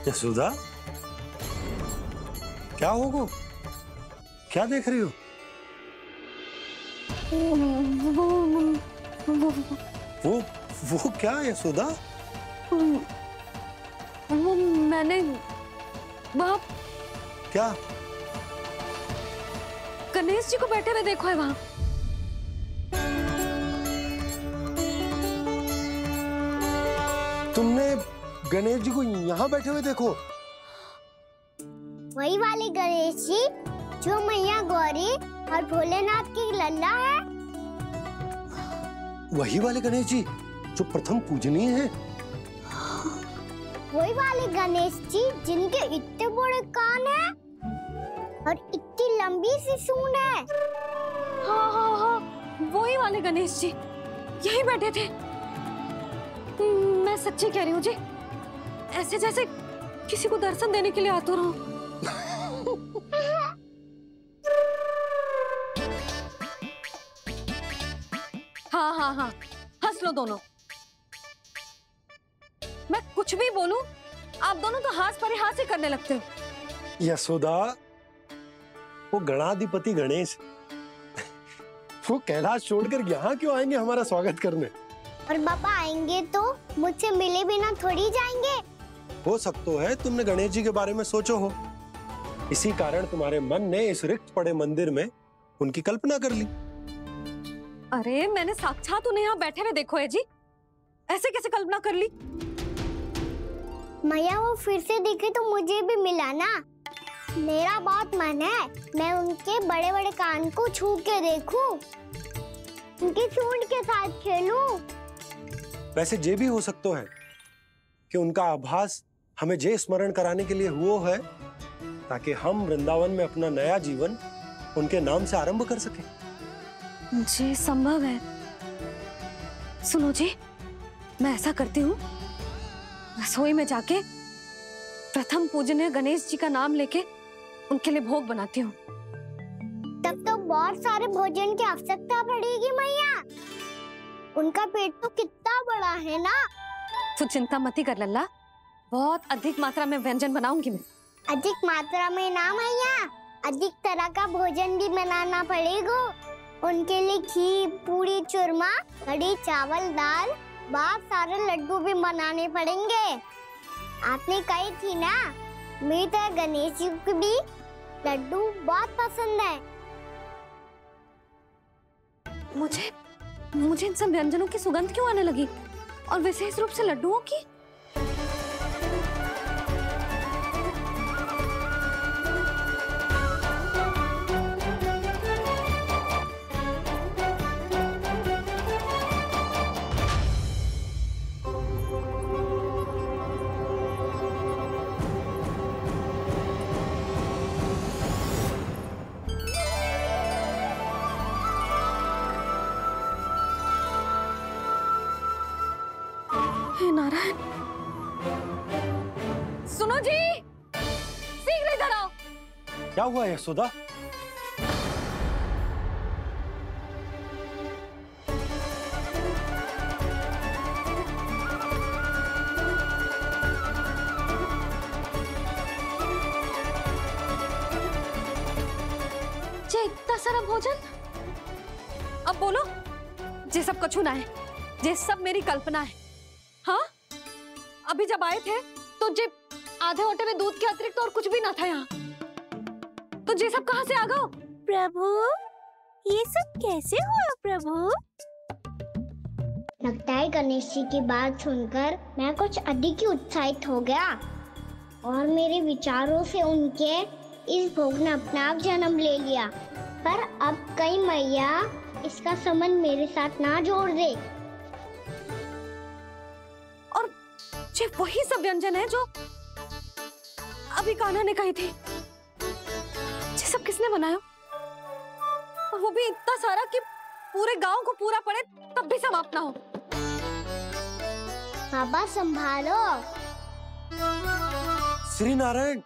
यशोदा, क्या होगा? क्या देख रही हो? वो क्या यशोदा? वो मैंने वहाँ क्या? गणेश जी को बैठे हुए देखो है वहाँ। तुमने गणेश जी को यहाँ बैठे हुए देखो? वही वाले गणेश जी जो मैया गौरी और भोलेनाथ की लल्ला है। वही वाले गणेश जी जो प्रथम पूजनीय हैं। वही वाले गणेश जी जिनके इतने बड़े कान हैं और इतनी लंबी सी सूंड है। हाँ हाँ हाँ, वही वाले गणेश जी यही बैठे थे। मैं सच्ची कह रही हूँ जी, ऐसे जैसे किसी को दर्शन देने के लिए आतुर हूँ। हाँ हाँ हाँ, हंस लो दोनों। मैं कुछ भी बोलूं, आप दोनों तो हाथ परिहास ही करने लगते हो। यशोदा, वो गणाधिपति गणेश वो कैलाश छोड़कर यहाँ क्यों आएंगे हमारा स्वागत करने? और पापा आएंगे तो मुझसे मिले बिना थोड़ी जाएंगे। हो सकता है तुमने गणेश जी के बारे में सोचो हो, इसी कारण तुम्हारे मन ने इस रिक्त पड़े मंदिर में उनकी कल्पना कर ली। अरे मैंने साक्षात उन्हें यहाँ बैठे हुए देखो है जी, ऐसे कैसे कल्पना कर ली? मैया वो फिर से दिखे तो मुझे भी मिला ना। मेरा बहुत मन है मैं उनके बड़े बड़े कान को छू के देखूं, उनकी सूंड के साथ खेलूं। वैसे ये भी हो सकता है कि उनका आभास हमें जे स्मरण कराने के लिए हुआ है ताकि हम वृंदावन में अपना नया जीवन उनके नाम से आरंभ कर सकें। जी संभव है। सुनो जी, मैं ऐसा करती हूँ, रसोई में जाके प्रथम पूजनीय गणेश जी का नाम लेके उनके लिए भोग बनाती हूँ। तब तो बहुत सारे भोजन की आवश्यकता पड़ेगी मैया। उनका पेट तो कितना बड़ा है ना। तू चिंता मत ही कर लल्ला, बहुत अधिक मात्रा में व्यंजन बनाऊंगी मैं। अधिक मात्रा में ना मैया, अधिक तरह का भोजन भी बनाना पड़ेगा। उनके लिए खीर, पूरी, चूरमा, कढ़ी, चावल, दाल, बहुत सारे लड्डू भी बनाने पड़ेंगे। आपने कही थी ना, मेरी तरह गणेश जी को भी लड्डू बहुत पसंद है। मुझे इन सब व्यंजनों की सुगंध क्यों आने लगी, और विशेष रूप से लड्डुओं की? नारायण, सुनो जी, शीघ्र इधर आओ। क्या हुआ यशोदा? ये इतना सारा भोजन, अब बोलो, ये सब कछु ना है, ये सब मेरी कल्पना है। हाँ, अभी जब आए थे तो जे आधे ओटे में दूध के अतिरिक्त और कुछ भी ना था यहाँ, तो ये सब कहाँ से आ गया? प्रभु, ये सब कैसे हुआ प्रभु? लगता है गणेश जी की बात सुनकर मैं कुछ अधिक ही उत्साहित हो गया और मेरे विचारों से उनके इस भोग ने अपना आप जन्म ले लिया। पर अब कई मैया इसका संबंध मेरे साथ ना जोड़ दे। ये वही सब व्यंजन है जो अभी कान्हा ने कही थी। ये सब किसने बनाया? और वो भी इतना सारा कि पूरे गांव को पूरा पड़े तब भी समाप्त ना हो। बाबा संभालो। श्री नारायण,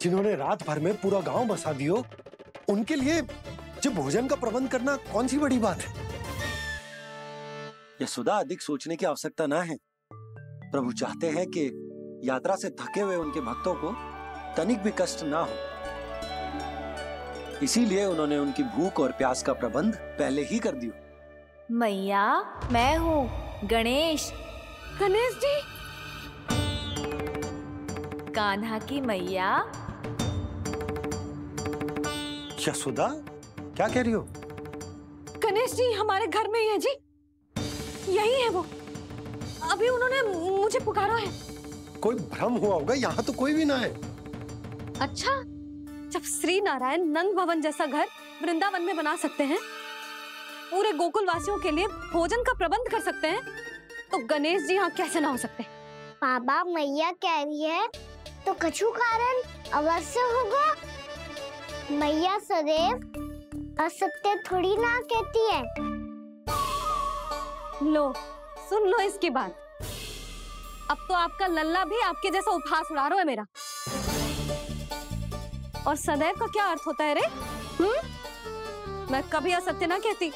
जिन्होंने रात भर में पूरा गांव बसा दियो, उनके लिए जो भोजन का प्रबंध करना कौन सी बड़ी बात है? यशोदा, अधिक सोचने की आवश्यकता ना है। प्रभु चाहते हैं कि यात्रा से थके हुए उनके भक्तों को तनिक भी कष्ट ना हो। इसीलिए उन्होंने उनकी भूख और प्यास का प्रबंध पहले ही कर दिया। मैया, मैं हूँ गणेश। गणेश जी, कान्हा की मैया। यशोदा, क्या कह रही हो? गणेश जी हमारे घर में ही है जी, यही है वो। अभी उन्होंने मुझे पुकारा है। कोई भ्रम हुआ होगा, यहाँ तो कोई भी ना है। अच्छा, जब श्री नारायण नंद भवन जैसा घर वृंदावन में बना सकते हैं, पूरे गोकुल वासियों के लिए भोजन का प्रबंध कर सकते हैं, तो गणेश जी यहाँ कैसे ना हो सकते? बाबा, मैया कह रही है तो कछु कारण अवश्य होगा। मैया सदैव असत्य थोड़ी ना कहती है। लो, सुन लो इसकी बात। अब तो आपका लल्ला भी आपके जैसा उपहास उड़ा रहा है मेरा। और सदैव का क्या अर्थ होता है रे? मैं कभी असत्य ना कहती।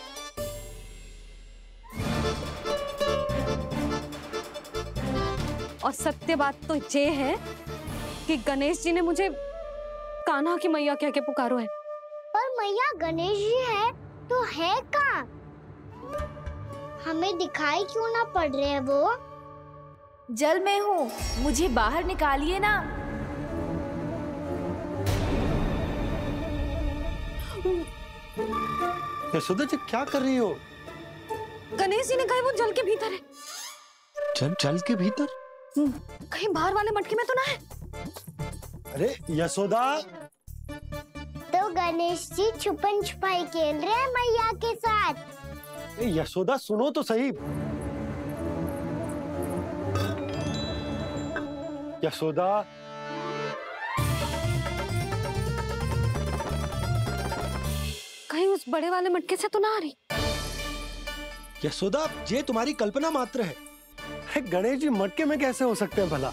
और सत्य बात तो ये है कि गणेश जी ने मुझे कान्हा की मैया कह के पुकारो है। पर मैया गणेश जी है तो है कहाँ? हमें दिखाई क्यों ना पड़ रहे हैं वो? जल में हूँ, मुझे बाहर निकालिए ना। यशोदा जी, क्या कर रही हो? गणेश जी ने कहा वो जल के भीतर है। जल के भीतर? कहीं बाहर वाले मटके में तो ना है? अरे यशोदा! तो गणेश जी छुपन छुपाई खेल रहे हैं मैया के साथ। यशोदा, सुनो तो सही। यशोदा, कहीं उस बड़े वाले मटके से तो ना आ रही? यशोदा, ये तुम्हारी कल्पना मात्र है। गणेश जी मटके में कैसे हो सकते हैं भला?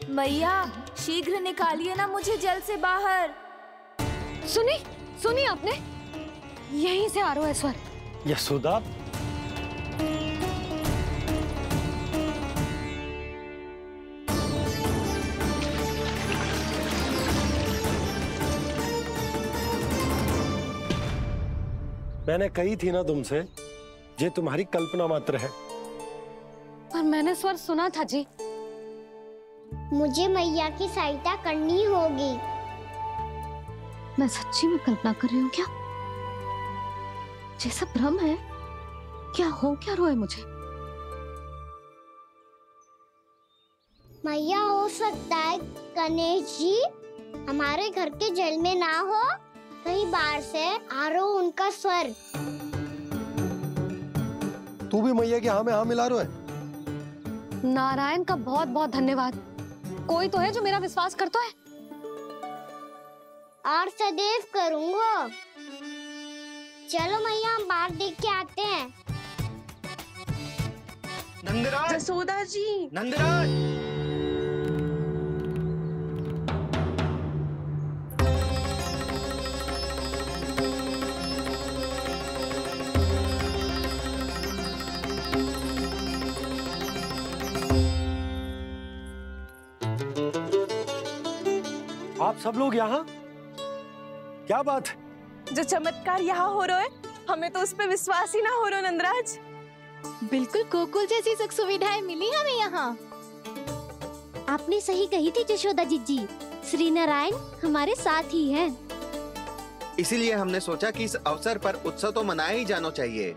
मैया, शीघ्र निकालिए ना मुझे जल से बाहर। सुनी आपने? यहीं से आ रहा है स्वर। यशोदा, मैंने कही थी ना तुमसे, ये तुम्हारी कल्पना मात्र है। पर मैंने स्वर सुना था जी। मुझे मैया की सहायता करनी होगी। मैं सच्ची में कल्पना कर रही हूँ क्या? ये सब भ्रम है क्या? हो क्या रहा है मुझे? मैया, हो सकता है गणेश जी हमारे घर के जल में ना हो, कहीं बाहर से आ रहा हो उनका स्वर। तू भी मैया के हाँ में हाँ मिला रहा है। नारायण का बहुत बहुत धन्यवाद। कोई तो है जो मेरा विश्वास करता है। और सदैव करूंगा। चलो मैया, हम बाहर देख के आते हैं। नंदराज! जसोदा जी! नंदराज! आप सब लोग यहाँ? क्या बात है? जो चमत्कार यहाँ हो रहा है, हमें तो उस पे विश्वास ही ना हो रहा नंदराज। बिल्कुल गोकुल जैसी सुख सुविधाएं मिली हमें यहाँ। आपने सही कही थी जशोदा जीजी, श्री नारायण हमारे साथ ही हैं। इसीलिए हमने सोचा कि इस अवसर पर उत्सव तो मनाया ही जाना चाहिए।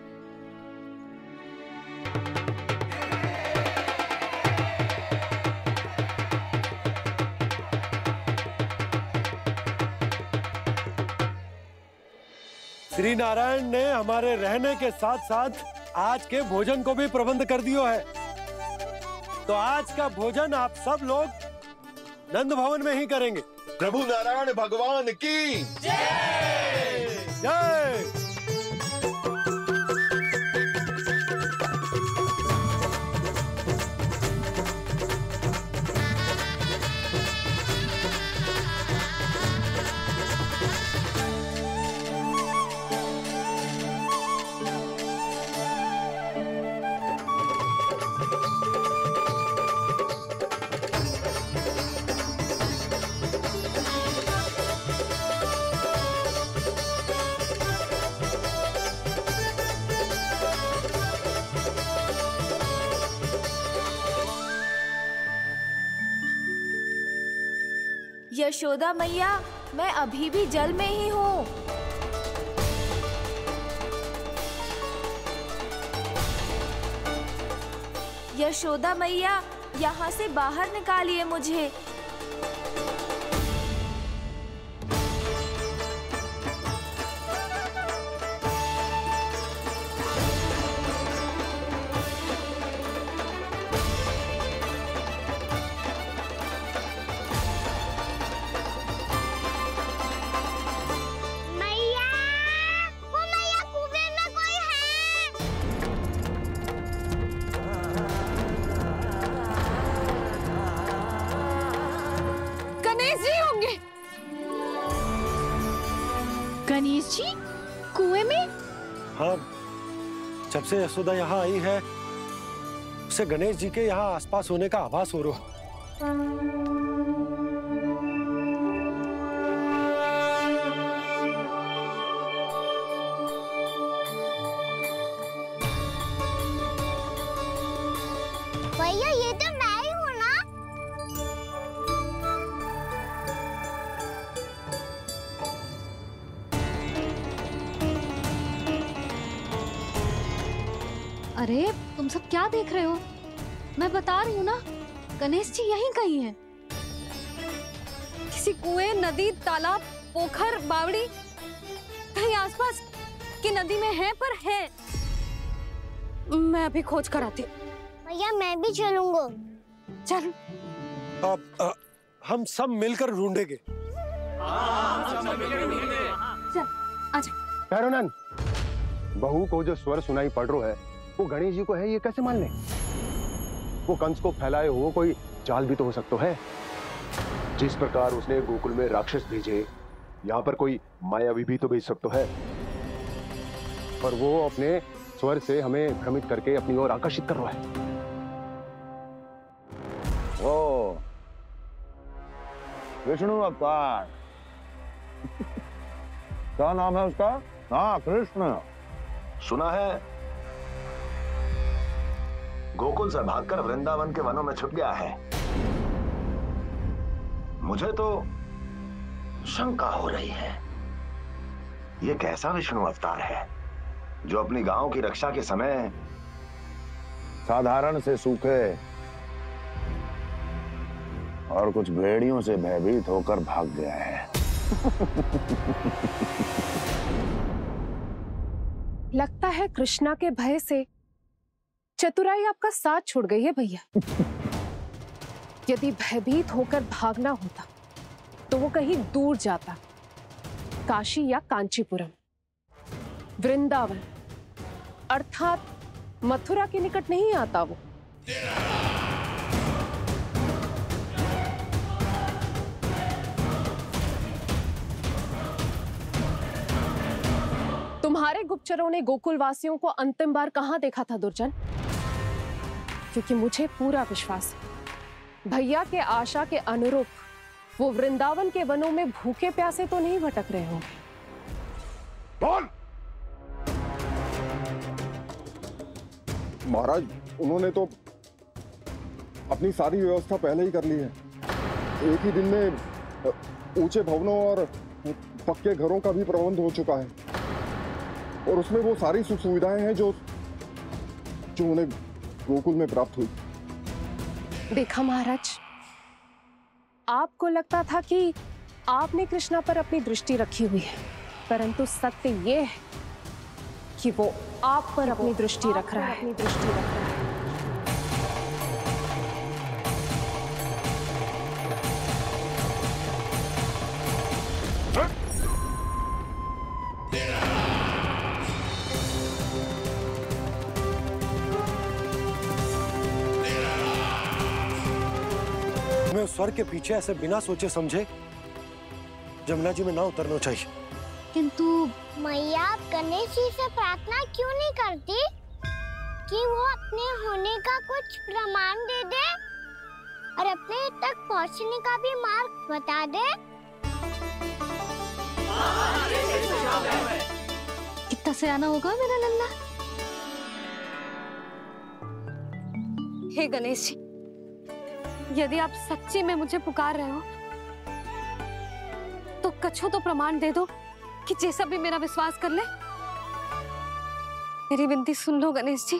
श्री नारायण ने हमारे रहने के साथ साथ आज के भोजन को भी प्रबंध कर दियो है। तो आज का भोजन आप सब लोग नंद भवन में ही करेंगे। प्रभु नारायण भगवान की जय जय। यशोदा मैया, मैं अभी भी जल में ही हूँ। यशोदा मैया, यहाँ से बाहर निकालिए मुझे। मैया, वो मैया कुएं में कोई है। गणेश जी होंगे। गणेश जी कुएं में? हाँ, जब से यशोदा यहाँ आई है उसे गणेश जी के यहाँ आसपास होने का आभास हो रहा है। भैया ये तो मैं ही हूँ ना। अरे तुम सब क्या देख रहे हो? मैं बता रही हूँ ना, गणेश जी यहीं कहीं हैं। किसी कुएं, नदी, तालाब, पोखर, बावड़ी, कहीं आसपास की नदी में है, पर है। मैं अभी खोज कर आती हूँ। भैया मैं भी चलूंगा। चल। अब हम सब मिलकर ढूंढेंगे। चल आजा। भैरवनंद, बहू को जो स्वर सुनाई पड़ रहा है वो गणेश जी को है, ये कैसे मान ले? वो कंस को फैलाए हुए कोई जाल भी तो हो सकता है। जिस प्रकार उसने गोकुल में राक्षस भेजे, यहाँ पर कोई मायावी भी तो भेज सकता है। पर वो अपने स्वर से हमें भ्रमित करके अपनी ओर आकर्षित कर रहा है। ओ विष्णु अवतार। क्या नाम है उसका? हाँ, कृष्ण। सुना है गोकुल से भागकर वृंदावन के वनों में छुप गया है। मुझे तो शंका हो रही है, ये कैसा विष्णु अवतार है जो अपनी गांव की रक्षा के समय साधारण से सूखे और कुछ भेड़ियों से भयभीत होकर भाग गया है। लगता है कृष्णा के भय से चतुराई आपका साथ छोड़ गई है भैया। यदि भयभीत होकर भागना होता तो वो कहीं दूर जाता, काशी या कांचीपुरम, वृंदावन अर्थात मथुरा के निकट नहीं आता वो। तुम्हारे गुप्तचरों ने गोकुल वासियों को अंतिम बार कहां देखा था दुर्जन? क्योंकि मुझे पूरा विश्वास है भैया के आशा के अनुरूप वो वृंदावन के वनों में भूखे प्यासे तो नहीं भटक रहे होंगे। कौन? महाराज, उन्होंने तो अपनी सारी व्यवस्था पहले ही कर ली है। एक ही दिन में ऊंचे भवनों और पक्के घरों का भी प्रबंध हो चुका है और उसमें वो सारी सुख सुविधाएं हैं जो उन्हें गोकुल में प्राप्त हुई। देखा महाराज, आपको लगता था कि आपने कृष्णा पर अपनी दृष्टि रखी हुई है, परंतु सत्य ये है कि वो आप पर अपनी दृष्टि रख रहा है। हमें उस स्वर के पीछे ऐसे बिना सोचे समझे जमुना जी में ना उतरना चाहिए। किंतु मैया, आप गणेश जी से प्रार्थना क्यों नहीं करती कि वो अपने होने का कुछ प्रमाण दे दे और अपने तक पहुंचने का भी मार्ग बता दे? कितना सयाना होगा मेरा लल्ला। हे गणेश जी, यदि आप सच्ची में मुझे पुकार रहे हो कछो तो प्रमाण दे दो कि जैसा भी मेरा विश्वास कर ले। मेरी विनती सुन लो गणेश जी।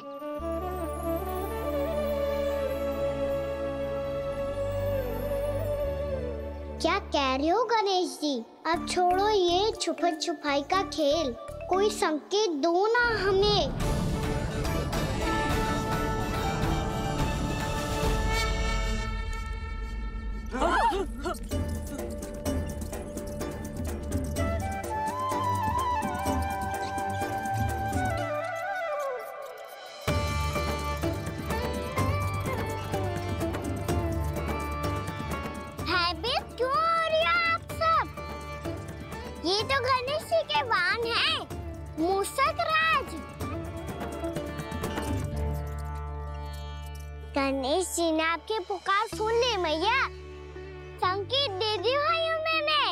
क्या कह रहे हो गणेश जी? अब छोड़ो ये छुपन छुपाई का खेल, कोई संकेत दो ना हमें। ये तो गणेश जी के वाहन हैं, मूषक राज। गणेश जी ने आपकी पुकार सुन ली मैया, संकेत दे दी भाइयों मैंने।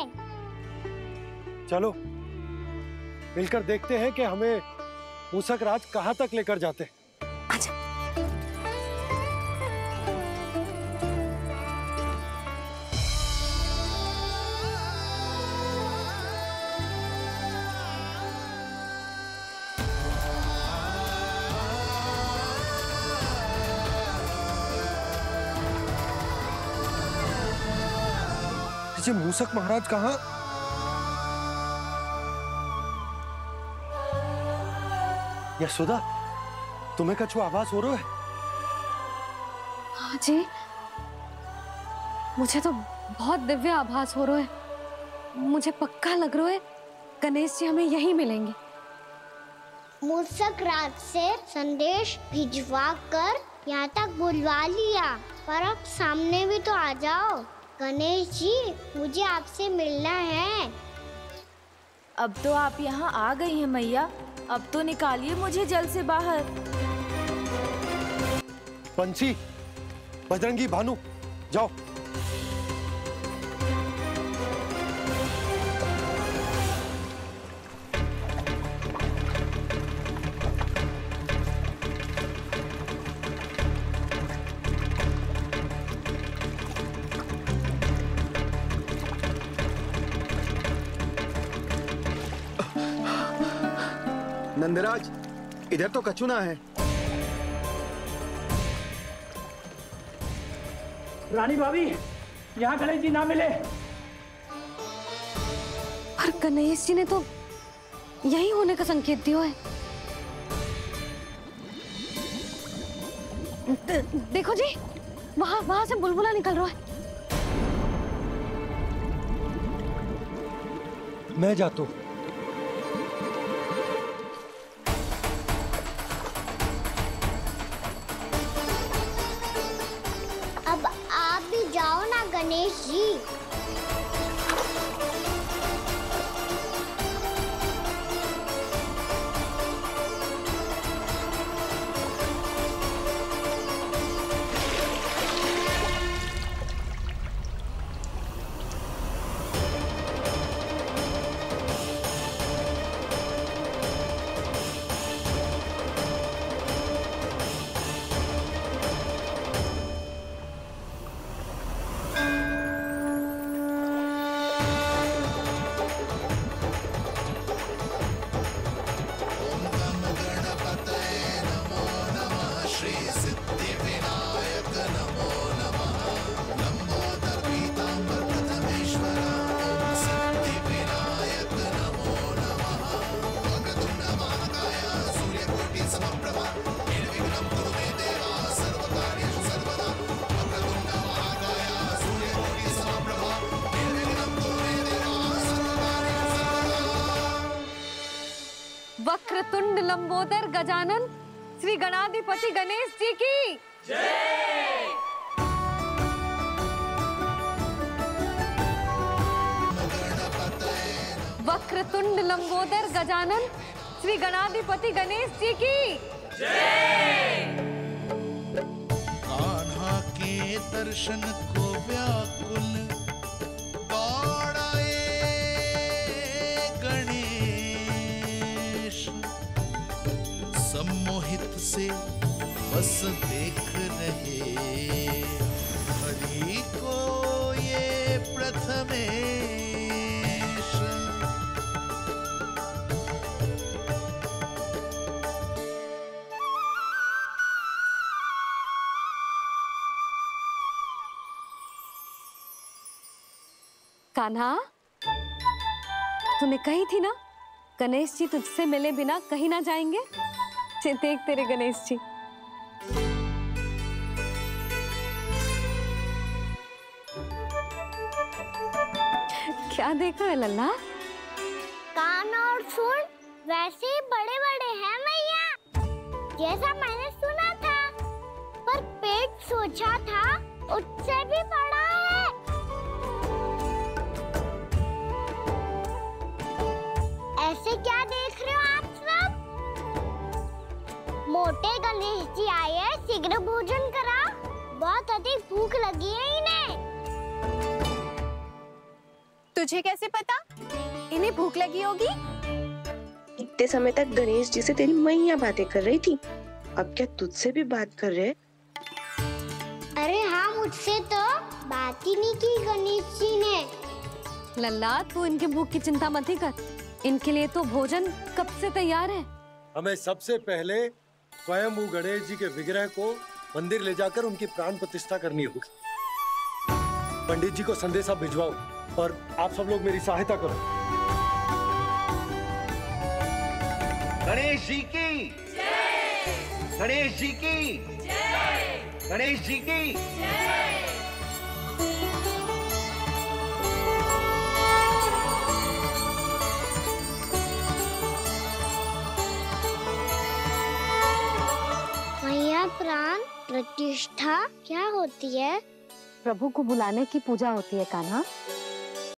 चलो मिलकर देखते हैं कि हमें मूषक राज कहाँ तक लेकर जाते हैं। आजा। ये मूषक महाराज कहाँ? यशोदा, तुम्हें कछु आभास हो रहा है? हाँ जी, मुझे तो बहुत दिव्य आभास हो रहा है। मुझे पक्का लग रहा है गणेश जी हमें यहीं मिलेंगे। मूषक राज से संदेश भिजवा कर यहाँ तक बुलवा लिया, पर अब सामने भी तो आ जाओ। गणेश जी, मुझे आपसे मिलना है। अब तो आप यहाँ आ गई हैं मैया, अब तो निकालिए मुझे जल से बाहर। बंसी, बजरंगी, भानु, जाओ। नंदराज, इधर तो कछुना है। रानी भाभी, यहाँ गणेश जी ना मिले। पर गणेश जी ने तो यही होने का संकेत दिया है। देखो जी, वहां से बुलबुला निकल रहा है। मैं जाता हूँ। अब आप भी जाओ ना गणेश जी। वक्रतुंड लंबोदर गजानन श्री गणाधिपति गणेश जी की जय। वक्रतुंड लंबोदर गजानन श्री गणाधिपति गणेश जी की जय। कान्हा के दर्शन को व्याकुल दौड़ाए सम्मोहित से बस देख रहे हरि को ये प्रथमेश। कान्हा, तूने कही थी ना गणेश जी तुझसे मिले बिना कहीं ना जाएंगे। देख तेरे गणेश जी। क्या देख रहा है लल्ला? कान और सुन वैसे ही बड़े बड़े हैं मैया, जैसा मैंने सुना था, पर पेट सोचा था उससे भी बड़ा है। ऐसे क्या देख रहे हो आप सब? मोटे गणेश जी आए हैं, शीघ्र भोजन करा, बहुत अधिक भूख लगी है इन्हें। तुझे कैसे पता इन्हें भूख लगी होगी? इतने समय तक गणेश जी से तेरी मैया बातें कर रही थी, अब क्या तुझसे भी बात कर रहे? अरे हाँ, मुझसे तो बात ही नहीं की गणेश जी ने। लल्ला तू इनके भूख की चिंता मत ही कर, इनके लिए तो भोजन कब से तैयार है। हमें सबसे पहले स्वयं गणेश जी के विग्रह को मंदिर ले जाकर उनकी प्राण प्रतिष्ठा करनी होगी। पंडित जी को संदेशा भिजवाओ और आप सब लोग मेरी सहायता करो। गणेश जी की जय! गणेश जी की जय! गणेश जी की जय! मैया, प्राण प्रतिष्ठा क्या होती है? प्रभु को बुलाने की पूजा होती है कान्हा।